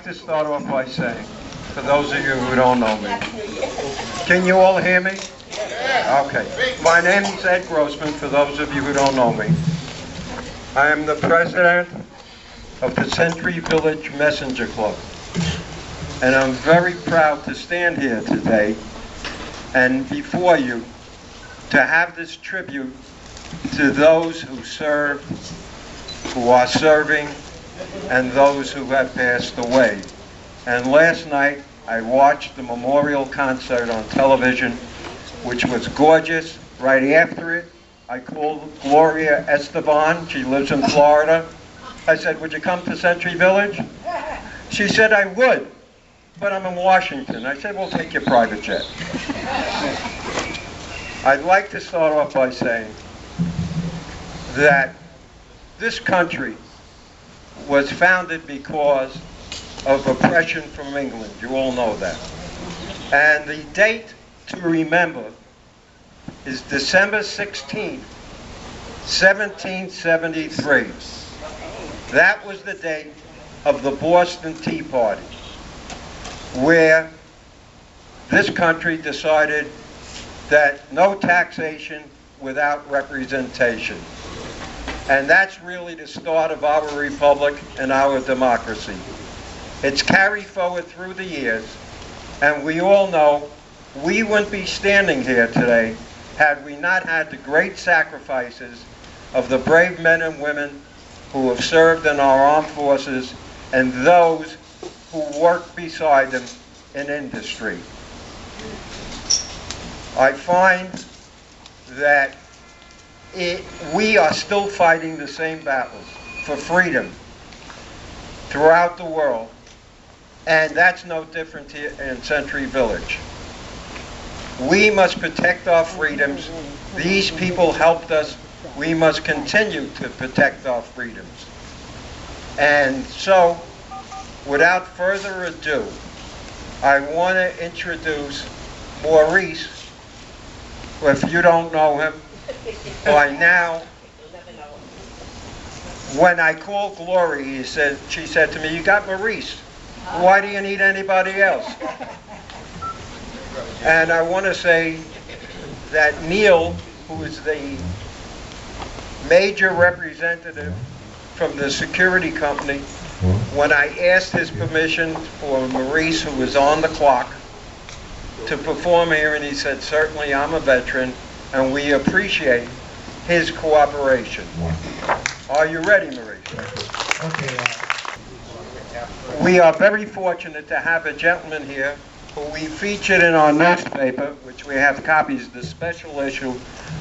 to start off by saying, for those of you who don't know me, can you all hear me? Okay. My name is Ed Grossman, for those of you who don't know me. I am the president of the Century Village Messenger Club. And I'm very proud to stand here today and before you to have this tribute to those who served, who are serving, and those who have passed away. And last night I watched the memorial concert on television, which was gorgeous. Right after it, I called Gloria Esteban. She lives in Florida. I said, would you come to Century Village? She said, I would, but I'm in Washington. I said, we'll take your private jet. I'd like to start off by saying that this country was founded because of oppression from England. You all know that. And the date to remember is December 16th, 1773. That was the date of the Boston Tea Party, where this country decided that no taxation without representation. And that's really the start of our republic and our democracy. It's carried forward through the years, and we all know we wouldn't be standing here today had we not had the great sacrifices of the brave men and women who have served in our armed forces and those who work beside them in industry. I find that we are still fighting the same battles for freedom throughout the world, and that's no different here in Century Village. We must protect our freedoms. These people helped us. We must continue to protect our freedoms. And so, without further ado, I want to introduce Maurice. If you don't know him by now, when I called Glory, she said to me, you got Maurice. Why do you need anybody else? And I want to say that Neil, who is the major representative from the security company, when I asked his permission for Maurice, who was on the clock, to perform here, and he said, certainly, I'm a veteran, and we appreciate his cooperation. Are you ready, Maurice? Okay. We are very fortunate to have a gentleman here who we featured in our newspaper, which we have copies, the special issue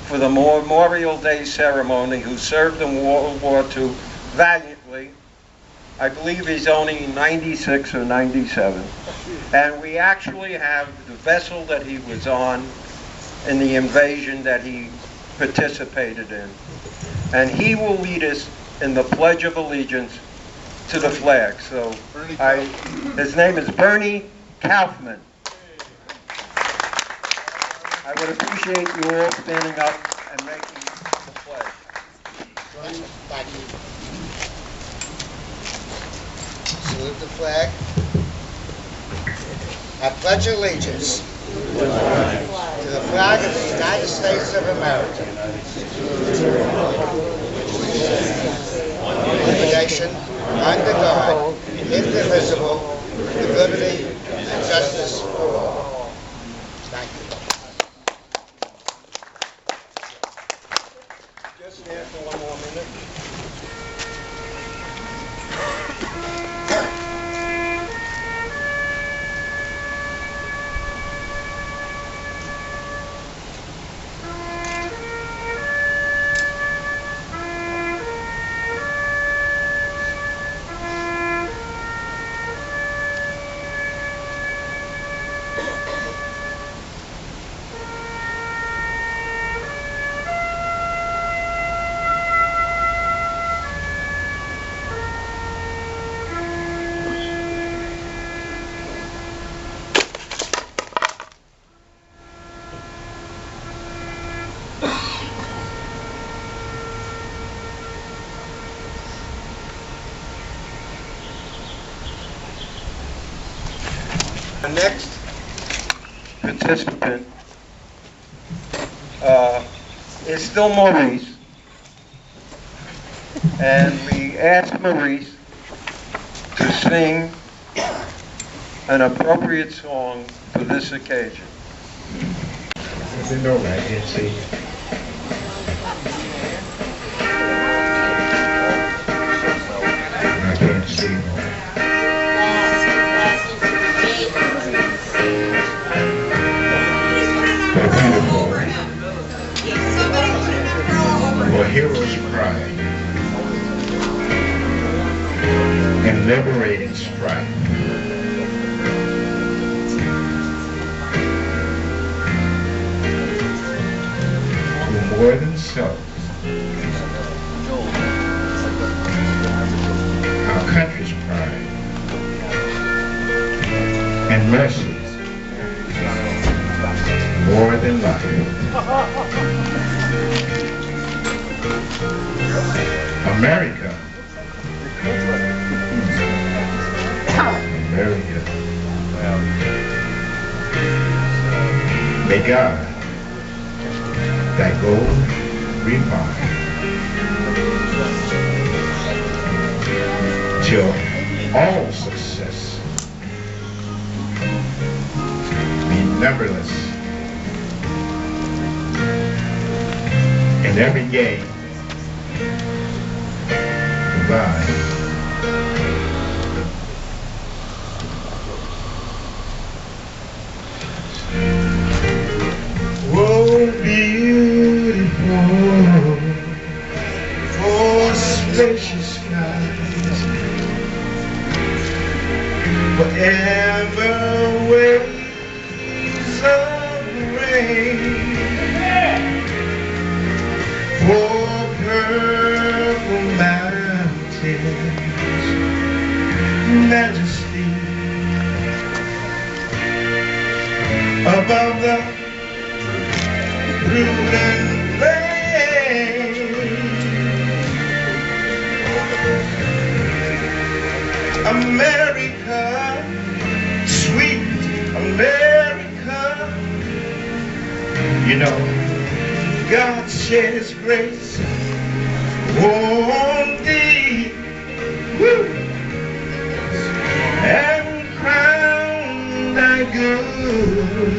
for the Memorial Day ceremony, who served in World War II valiantly. I believe he's only 96 or 97. And we actually have the vessel that he was on in the invasion that he participated in. And he will lead us in the Pledge of Allegiance to the flag. So his name is Bernie Kaufman. I would appreciate you all standing up and making the pledge. Thank you. Salute the flag. I pledge allegiance to the flag of the United States of America, one nation, under God, indivisible, with liberty and justice for all. Thank you. Just stand for one more minute. next participant is still Maurice. And we asked Maurice to sing an appropriate song for this occasion. No, I can't see. I can't see. Beautiful. For heroes cry and liberating strife. More than self, our country's pride and mercy, more than life. America, America, may God thy gold refine till all success be numberless and every gain provide. Oh, beautiful, oh, spacious skies, forever waves of rain, for purple mountains, majesty, above the prudent plain, America, sweet America. You know, God shed His grace on thee, woo, and crowned thy good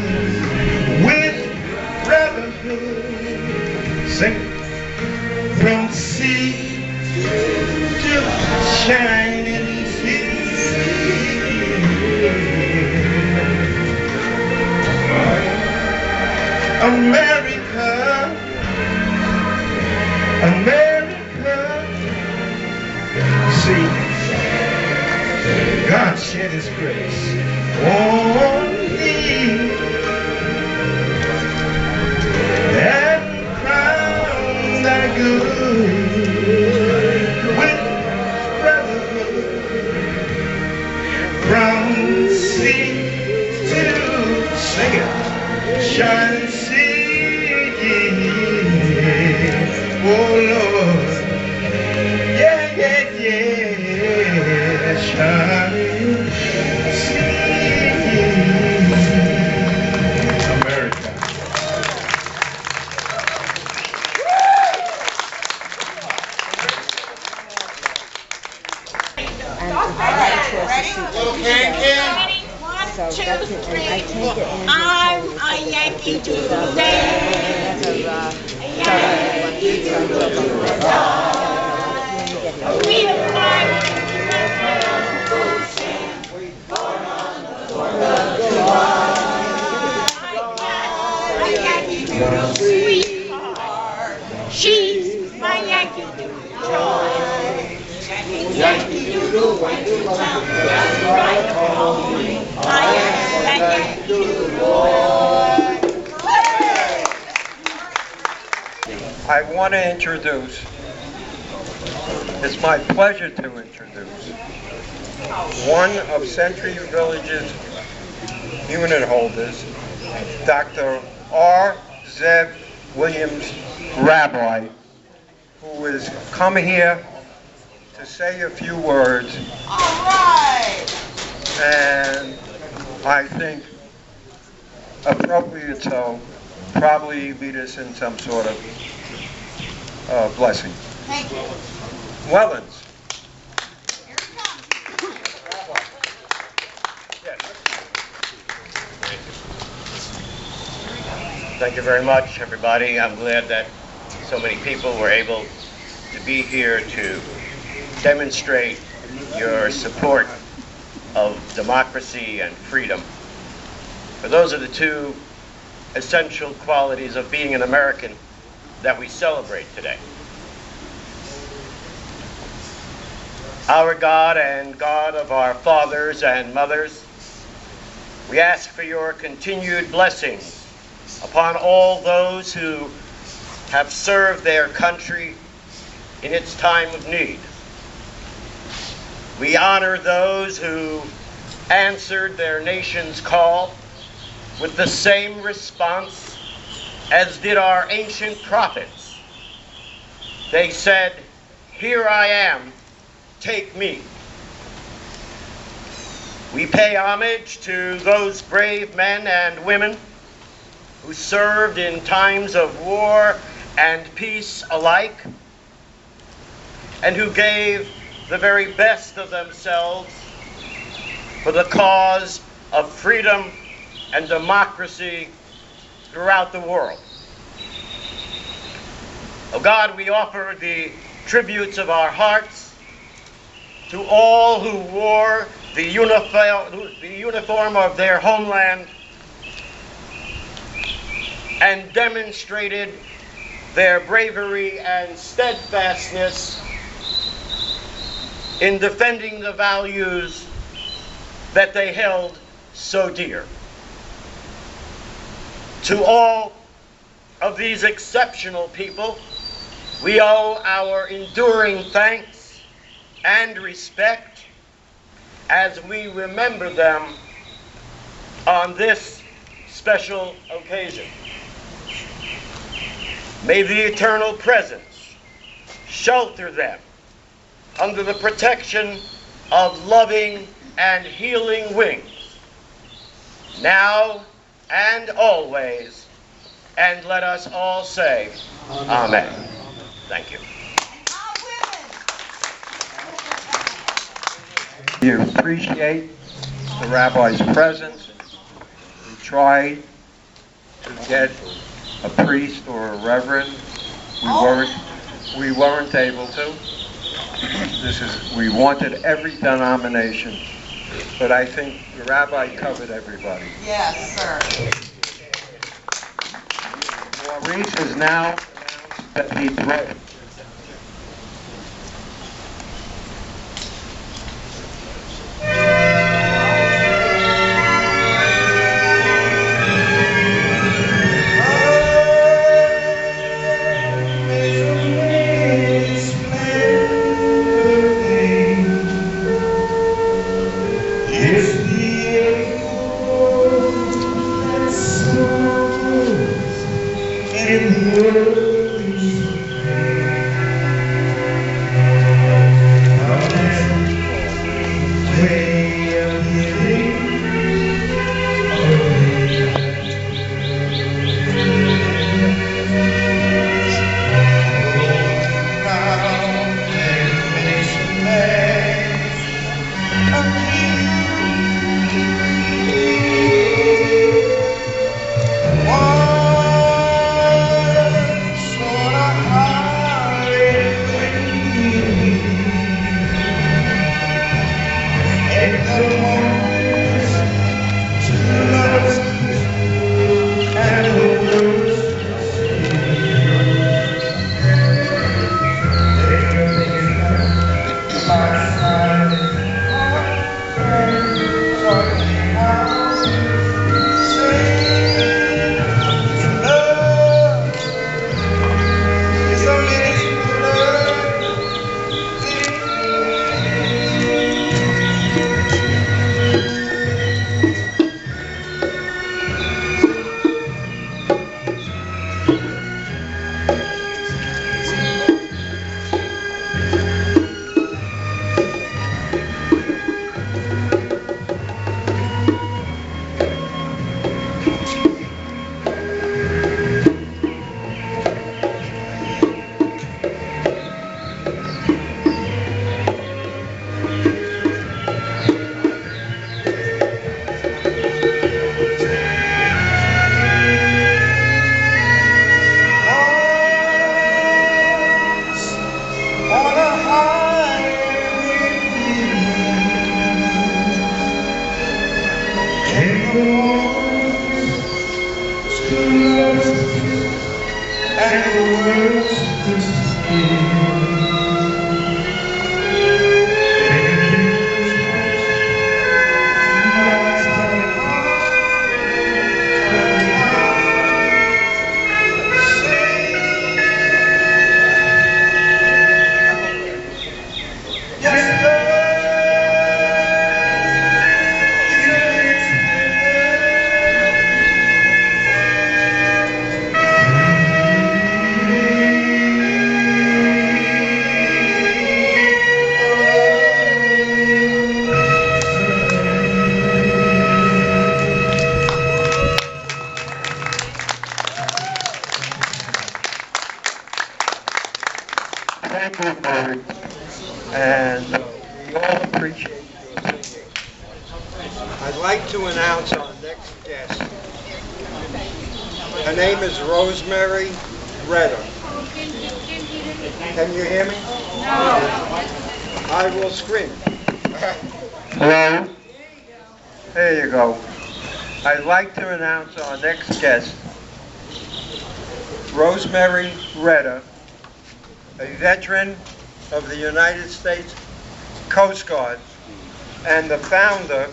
with brotherhood. Sing it. From sea to shining sea. America, America. See, God shed His grace on thee and crown thy good with brotherhood. From sea to sing it, shining sea. Oh Lord, yeah, yeah, yeah, shining sea. America. One, two, three. I'm a Yankee Doodle Dandy. We are a Yankee Doodle sweetheart. She's my Yankee Doodle joy. Yankee Doodle, when you come just right home. I am a Yankee Doodle boy. I want to introduce, it's my pleasure to introduce, one of Century Village's unit holders, Dr. R. Zev Williams, Rabbi, who has come here to say a few words. All right. And I think, appropriate so, probably lead us in some sort of blessing. Thank you. Wellens. Here it comes. Yes. Thank you very much, everybody. I'm glad that so many people were able to be here to demonstrate your support of democracy and freedom. For those are the two essential qualities of being an American that we celebrate today. Our God and God of our fathers and mothers, we ask for your continued blessings upon all those who have served their country in its time of need. We honor those who answered their nation's call with the same response as did our ancient prophets. They said, "Here I am, take me." We pay homage to those brave men and women who served in times of war and peace alike, and who gave the very best of themselves for the cause of freedom and democracy throughout the world. Oh God, we offer the tributes of our hearts to all who wore the uniform of their homeland and demonstrated their bravery and steadfastness in defending the values that they held so dear. To all of these exceptional people, we owe our enduring thanks and respect as we remember them on this special occasion. May the eternal presence shelter them under the protection of loving and healing wings, now and always, and let us all say, Amen. Thank you. You appreciate the rabbi's presence. We tried to get a priest or a reverend. We weren't able to. We wanted every denomination, but I think the rabbi covered everybody. Yes, sir. Maurice has now announced that he's ready. In the early spring. Thank you, Bert. And we all appreciate your singing. I'd like to announce our next guest. Her name is Rosemary Redder. Can you hear me? No. I will scream. Hello? There you go. I'd like to announce our next guest, Rosemary Redder, a veteran of the United States Coast Guard and the founder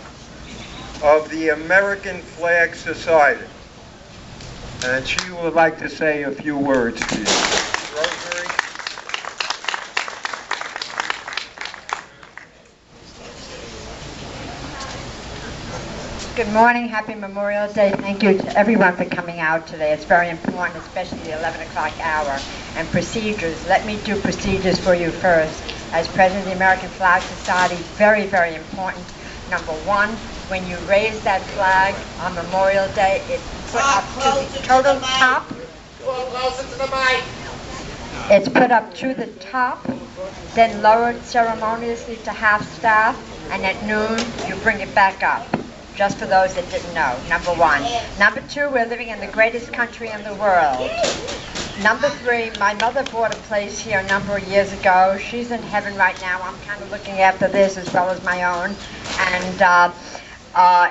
of the American Flag Society. And she would like to say a few words to you. Rosemary? Good morning, happy Memorial Day. Thank you to everyone for coming out today. It's very important, especially the 11 o'clock hour. And procedures, let me do procedures for you first. As President of the American Flag Society, very, very important. Number one, when you raise that flag on Memorial Day, it's put up to the total top. It's put up to the top, then lowered ceremoniously to half staff, and at noon, you bring it back up. Just for those that didn't know, number one. Number two, we're living in the greatest country in the world. Number three, my mother bought a place here a number of years ago. She's in heaven right now. I'm kind of looking after this as well as my own. And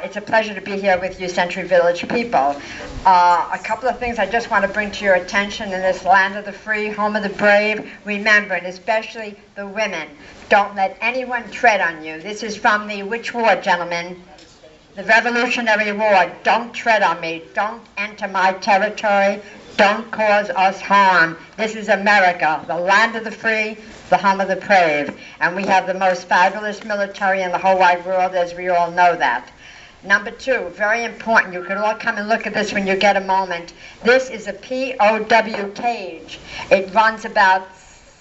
it's a pleasure to be here with you Century Village people. A couple of things I just want to bring to your attention in this land of the free, home of the brave. Remember, and especially the women, don't let anyone tread on you. This is from the which war, gentlemen? The Revolutionary War. Don't tread on me. Don't enter my territory. Don't cause us harm. This is America, the land of the free, the home of the brave. And we have the most fabulous military in the whole wide world, as we all know that. Number two, very important. You can all come and look at this when you get a moment. This is a POW cage. It runs about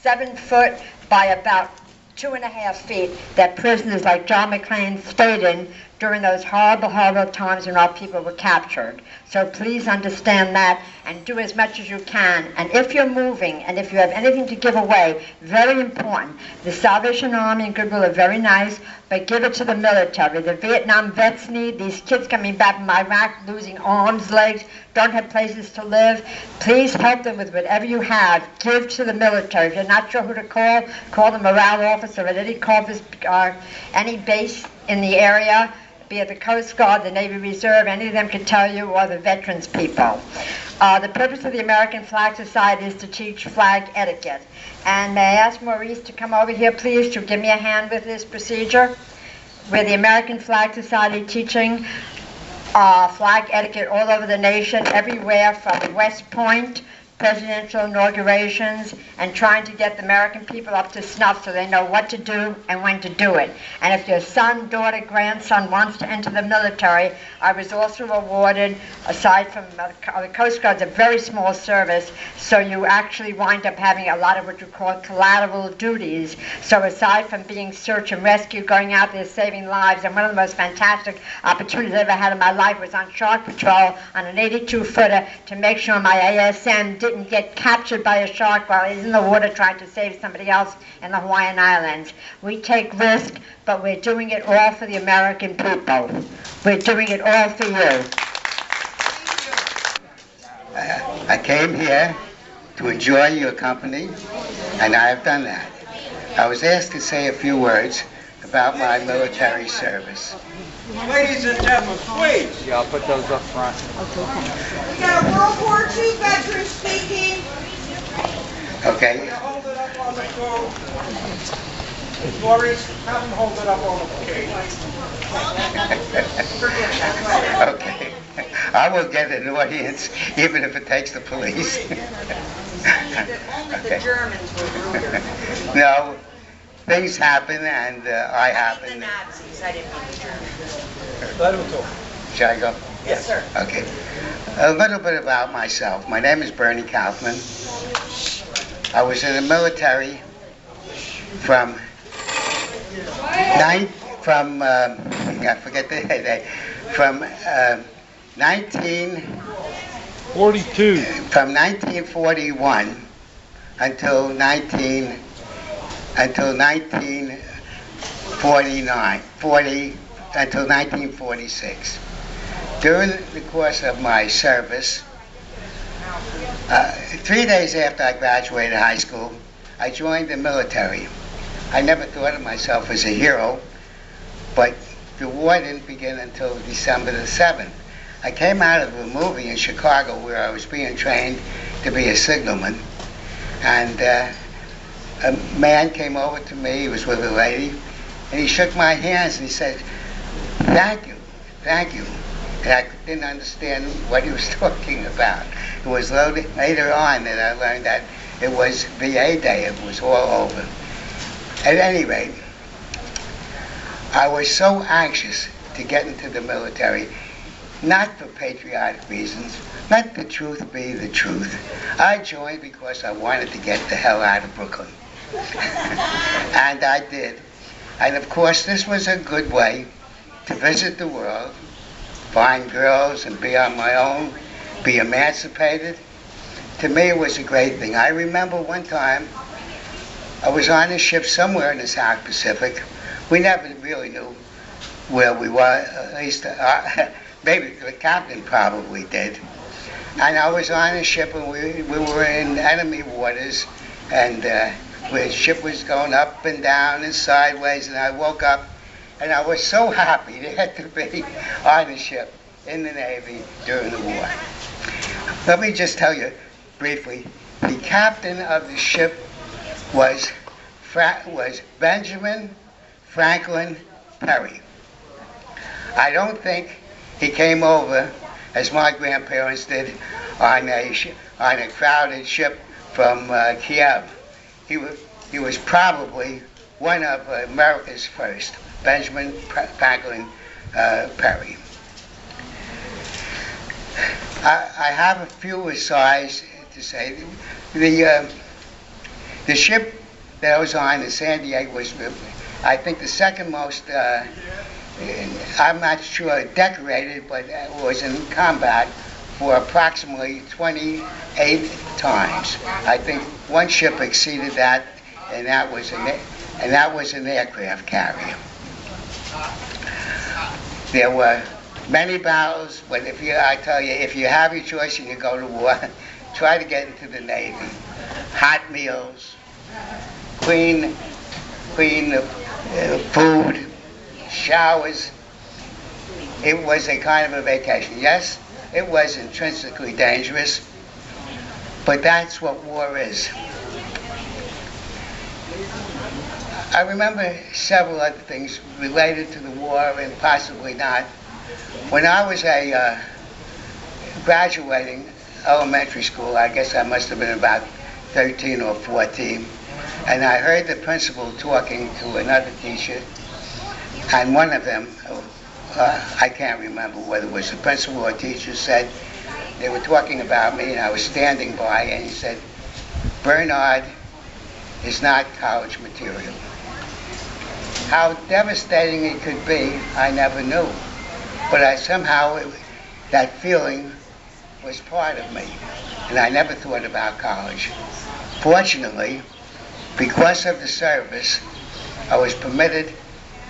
7 foot by about 2.5 feet that prisoners like John McClane stayed in during those horrible, horrible times when our people were captured. So please understand that and do as much as you can. And if you're moving and if you have anything to give away, very important. The Salvation Army and Goodwill are very nice, but give it to the military. The Vietnam vets need, these kids coming back from Iraq, losing arms, legs, don't have places to live. Please help them with whatever you have. Give to the military. If you're not sure who to call the morale officer at any corpus, any base in the area, be it the Coast Guard, the Navy Reserve, any of them can tell you, or the veterans people. The purpose of the American Flag Society is to teach flag etiquette. And may I ask Maurice to come over here, please, to give me a hand with this procedure? We're the American Flag Society teaching flag etiquette all over the nation, everywhere from West Point, presidential inaugurations, and trying to get the American people up to snuff so they know what to do and when to do it. And if your son, daughter, grandson wants to enter the military, I was also awarded, aside from the Coast Guard's a very small service, so you actually wind up having a lot of what you call collateral duties. So aside from being search and rescue, going out there saving lives, and one of the most fantastic opportunities I ever had in my life was on Shark Patrol on an 82-footer to make sure my ASM didn't get captured by a shark while he's in the water trying to save somebody else in the Hawaiian Islands. We take risk, but we're doing it all for the American people. We're doing it all for you. I came here to enjoy your company, and I have done that. I was asked to say a few words about my military service. Ladies and gentlemen, please. Yeah, I'll put those up front. We got a World War II veteran speaking. Okay? Hold it up on the phone. Maurice, have him hold it up on the phone. Okay. I will get an audience, even if it takes the police. Only the Germans were ruder. No, things happen, and I The happen. Nazis, I didn't mean the Germans. Let him talk. Should I go? Yes, sir. Okay. A little bit about myself. My name is Bernie Kaufman. I was in the military from I forget the day, from 1941 until 1946. During the course of my service, 3 days after I graduated high school, I joined the military. I never thought of myself as a hero, but the war didn't begin until December the 7th. I came out of a movie in Chicago where I was being trained to be a signalman, and a man came over to me, he was with a lady, and he shook my hands and he said, thank you. And I didn't understand what he was talking about. It was later on that I learned that it was VA Day, it was all over. At any rate, I was so anxious to get into the military, not for patriotic reasons, let the truth be the truth. I joined because I wanted to get the hell out of Brooklyn. And I did. And of course, this was a good way to visit the world, find girls and be on my own, be emancipated. To me, it was a great thing. I remember one time I was on a ship somewhere in the South Pacific. We never really knew where we were, at least maybe the captain probably did. And I was on a ship and we were in enemy waters, and the ship was going up and down and sideways, and I woke up and I was so happy to be on a ship in the Navy during the war. Let me just tell you briefly, the captain of the ship was Benjamin Franklin Perry. I don't think he came over, as my grandparents did, on a crowded ship from Kiev. He was probably one of America's first, Benjamin Franklin Perry. I have a few asides to say. The ship that I was on, the San Diego, was, I think, the second most, I'm not sure, decorated, but was in combat for approximately 28 times. I think one ship exceeded that, and that was an aircraft carrier. There were many battles, but I tell you, if you have your choice and you go to war, try to get into the Navy. Hot meals, clean food, showers. It was a kind of a vacation. Yes, it was intrinsically dangerous, but that's what war is. I remember several other things related to the war and possibly not. When I was graduating elementary school, I guess I must have been about 13 or 14, and I heard the principal talking to another teacher, and one of them, I can't remember whether it was the principal or teacher, said, they were talking about me and I was standing by, and he said, Bernard is not college material. How devastating it could be, I never knew. But that feeling was part of me, and I never thought about college. Fortunately, because of the service, I was permitted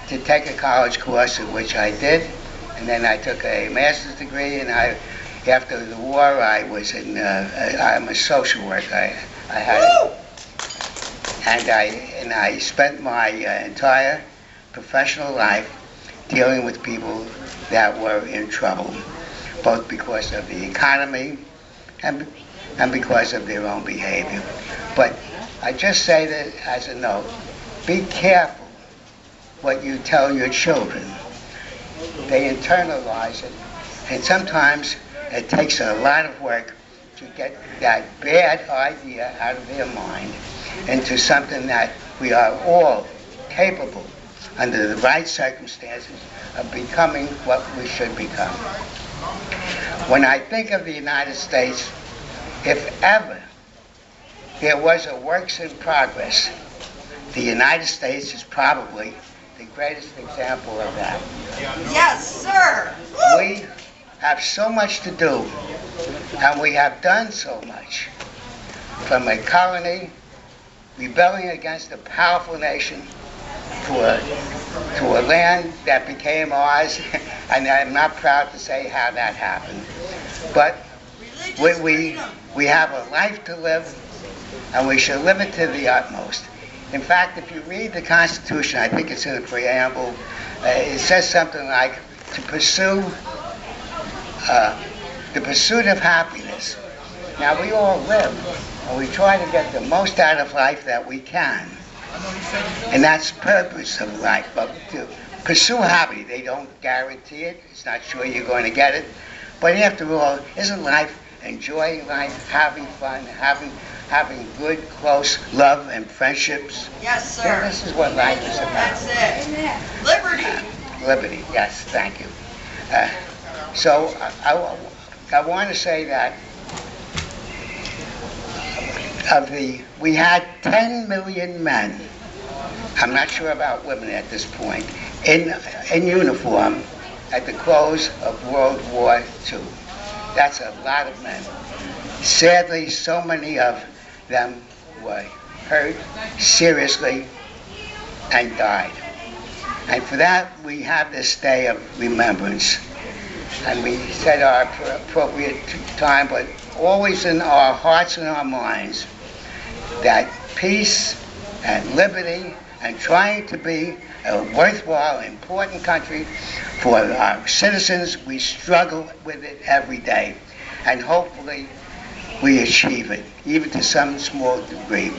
to take a college course, which I did, and then I took a master's degree, and after the war, I'm a social worker. And I spent my entire professional life dealing with people that were in trouble, both because of the economy and and because of their own behavior. But I just say that as a note, be careful what you tell your children. They internalize it, and sometimes it takes a lot of work to get that bad idea out of their mind into something that we are all capable, under the right circumstances, of becoming what we should become. When I think of the United States, if ever there was a works in progress, the United States is probably the greatest example of that. Yes, sir. We have so much to do, and we have done so much. From a colony rebelling against a powerful nation to a land that became ours, and I'm not proud to say how that happened. But we have a life to live, and we should live it to the utmost. In fact, if you read the Constitution, I think it's in the preamble, it says something like, to pursue the pursuit of happiness. Now, we all live, and we try to get the most out of life that we can. And that's the purpose of life. But to pursue happiness, they don't guarantee it. It's not sure you're going to get it. But after all, isn't life enjoying life, having fun, having good, close love and friendships? Yes, sir. This is what life is about. That's it. Liberty. Liberty, yes, thank you. So I want to say that we had 10 million men, I'm not sure about women at this point, in uniform at the close of World War II. That's a lot of men. Sadly, so many of them were hurt seriously and died. And for that, we have this day of remembrance. And we set our appropriate time, but always in our hearts and our minds, that peace and liberty and trying to be a worthwhile, important country for our citizens, we struggle with it every day. And hopefully we achieve it, even to some small degree.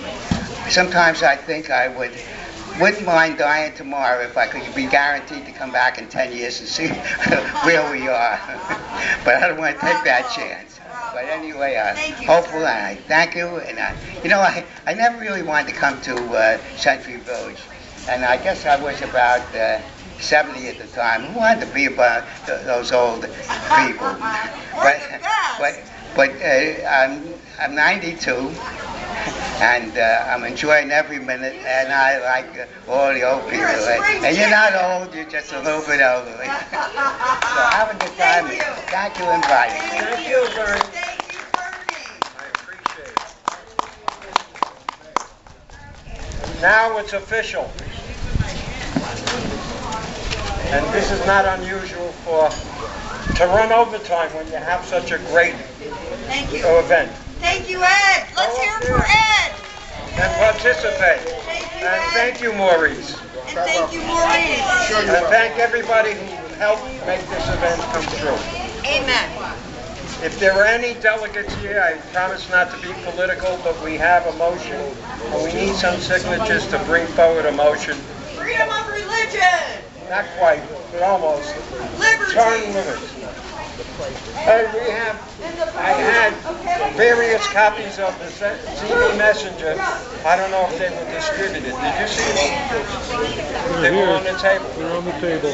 Sometimes I think I wouldn't mind dying tomorrow if I could be guaranteed to come back in 10 years and see where we are. But I don't want to take that chance. But anyway, hopefully, I thank you. And I never really wanted to come to Century Village. And I guess I was about 70 at the time. Who wanted to be about those old people? But I'm 92, and I'm enjoying every minute, and I like all the old people. And you're not old, you're just a little bit older. So have a good time. Thank you, inviting me. Thank you, Bernie. Thank you, Bernie. I appreciate it. Now it's official. And this is not unusual to run overtime when you have such a great event. Thank you, Ed. Let's hear it for Ed. And participate. Thank you, And Ed. thank you, Maurice. And thank you, Maurice. And thank everybody who helped make this event come true. Amen. If there are any delegates here, I promise not to be political, but we have a motion, and we need some signatures to bring forward a motion. Freedom of religion. Not quite, but almost. Liberty. Term limits. And I had various copies of the CD Messenger. I don't know if they were distributed. Did you see them? They were on the table. They're on the table.